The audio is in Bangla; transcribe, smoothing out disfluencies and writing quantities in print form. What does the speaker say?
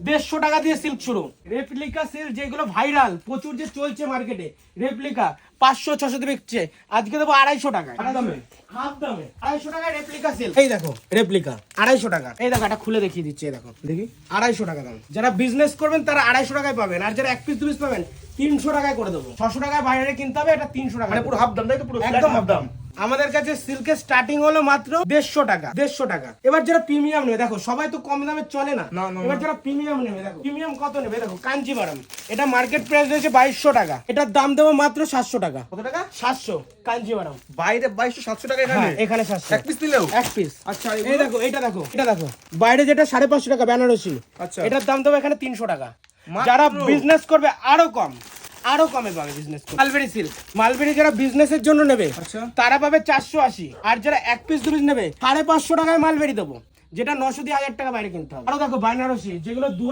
150 টাকা দিয়ে সিল্ক শুরু। রেপ্লিকা সিল্ক যেগুলো ভাইরাল প্রচুর যে চলছে মার্কেটে, রেপ্লিকা 500-600 দিয়ে বিকছে, আজকে দেবো 250 টাকা হাফ দামে 250 টাকায় রেপ্লিকা সিল্ক। এই দেখো রেপ্লিকা 250 টাকা। এই দেখো এটা খুলে দেখিয়ে দিচ্ছি, এই দেখো দেখি 250 টাকা দাম। যারা বিজনেস করবেন তারা 250 টাকায় পাবেন, আর যারা 1 পিস 2 পিস পাবেন 300 টাকায় করে দেবো। 600 টাকায় বাইরে কিনতে হবে, এটা 300 টাকা, মানে পুরো হাফ দাম, তাই তো? পুরো একদম হাফ দাম। আমাদের কাছে সিল্কের স্টার্টিং হলো মাত্র 150 টাকা, 150 টাকা। এবার যারা প্রিমিয়াম নেবে, দেখো সবাই তো কম দামে চলে না, এবার যারা প্রিমিয়াম নেবে, দেখো প্রিমিয়াম কত নেবে, দেখো কাঞ্জিভারাম, এটা মার্কেট প্রাইস রয়েছে 2200 টাকা, এটার দাম দেবো মাত্র 700 টাকা। কত টাকা? 700 কাঞ্জিভারাম। বাইরে 2200-700 টাকা, এখানে এখানে 700 এক পিস নিলেও? এক পিস। আচ্ছা, এই দেখো এটা দেখো, এটা দেখো বাইরে যেটা 550 টাকা বেনারসি, আচ্ছা, এটার দাম দেবো এখানে 300 টাকা। মাত্র? যারা বিজনেস করবে আরো কমে পাবে বিজনেস। মালবেরি সিল্ক, মালবেরি যারা বিজনেসের জন্য নেবে আচ্ছা, তারা পাবে 480, আর যারা 1 পিস 2 পিস নেবে 550 টাকায় মালবেরি দেবো, যেটা 900 দিয়ে 1000 টাকা বাইরে কিনতে হবে। আরো দেখো বেনারসি যেগুলো